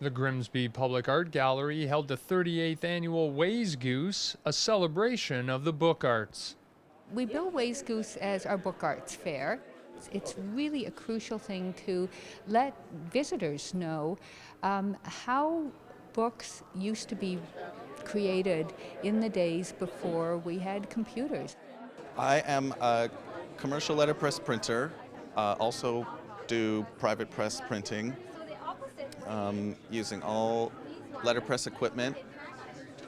The Grimsby Public Art Gallery held the 38th annual Wayzgoose, a celebration of the book arts. We bill Wayzgoose as our book arts fair. It's really a crucial thing to let visitors know how books used to be created in the days before we had computers. I am a commercial letterpress printer, also do private press printing, using all letterpress equipment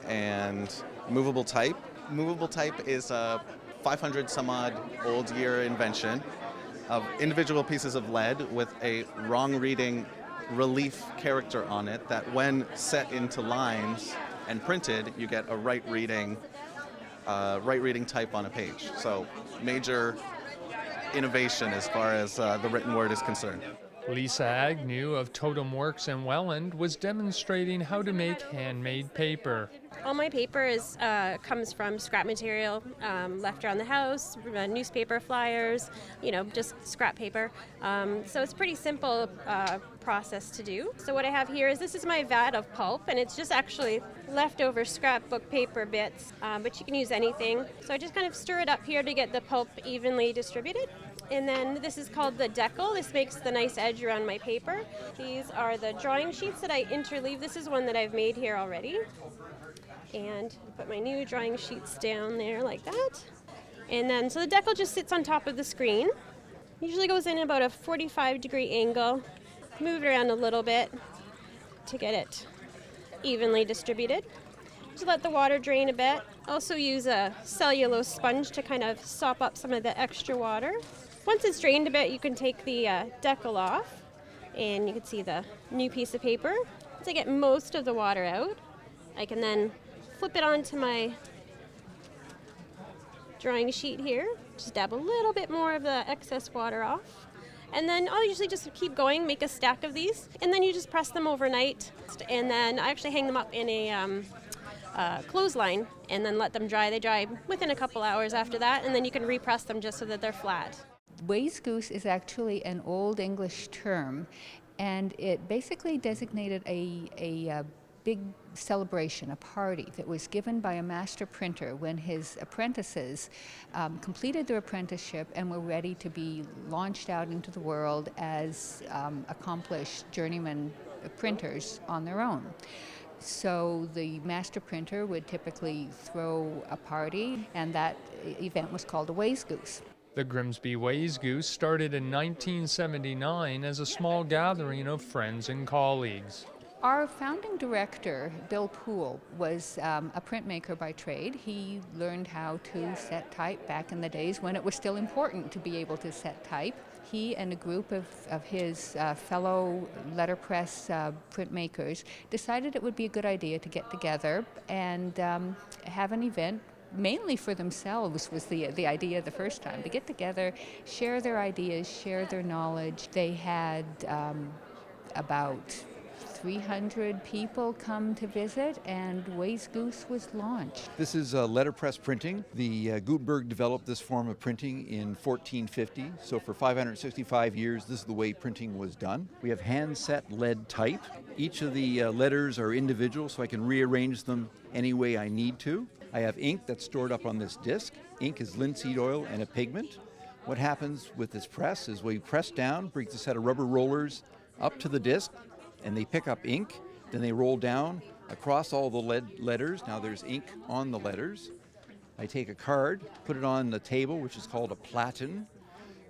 and movable type. Movable type is a 500 some odd old year invention of individual pieces of lead with a wrong reading relief character on it that when set into lines and printed, you get a right reading type on a page. So major innovation as far as the written word is concerned. Lisa Agnew of Totem Works in Welland was demonstrating how to make handmade paper. All my paper comes from scrap material left around the house, newspaper, flyers, just scrap paper. So it's a pretty simple process to do. So what I have here is this is my vat of pulp, and it's just actually leftover scrapbook paper bits, but you can use anything. So I just kind of stir it up here to get the pulp evenly distributed. And then this is called the decal. This makes the nice edge around my paper. These are the drawing sheets that I interleave. This is one that I've made here already. And put my new drawing sheets down there like that. And then, so the decal just sits on top of the screen. Usually goes in about a 45-degree angle. Move it around a little bit to get it evenly distributed. Just let the water drain a bit. Also use a cellulose sponge to kind of sop up some of the extra water. Once it's drained a bit, you can take the decal off, and you can see the new piece of paper. Once I get most of the water out, I can then flip it onto my drawing sheet here. Just dab a little bit more of the excess water off. And then I'll usually just keep going, make a stack of these, and then you just press them overnight. And then I actually hang them up in a clothesline and then let them dry. They dry within a couple hours after that, and then you can repress them just so that they're flat. Wayzgoose is actually an Old English term, and it basically designated a big celebration, a party that was given by a master printer when his apprentices completed their apprenticeship and were ready to be launched out into the world as accomplished journeyman printers on their own. So the master printer would typically throw a party, and that event was called a Wayzgoose. The Grimsby Wayzgoose started in 1979 as a small gathering of friends and colleagues. Our founding director, Bill Poole, was a printmaker by trade. He learned how to set type back in the days when it was still important to be able to set type. He and a group of his fellow letterpress printmakers decided it would be a good idea to get together and have an event. Mainly for themselves was the idea the first time, to get together, share their ideas, share their knowledge. They had about 300 people come to visit, and Wayzgoose was launched. This is letterpress printing. The Gutenberg developed this form of printing in 1450, so for 565 years this is the way printing was done. We have hand-set lead type. Each of the letters are individual, so I can rearrange them any way I need to. I have ink that's stored up on this disc. Ink is linseed oil and a pigment. What happens with this press is we press down, brings a set of rubber rollers up to the disc, and they pick up ink. Then they roll down across all the lead letters. Now there's ink on the letters. I take a card, put it on the table, which is called a platen.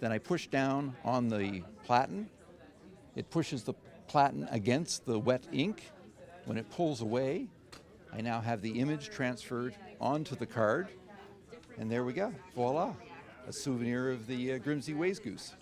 Then I push down on the platen. It pushes the platen against the wet ink. When it pulls away, I now have the image transferred onto the card, and there we go. Voila, a souvenir of the Grimsby Wayzgoose.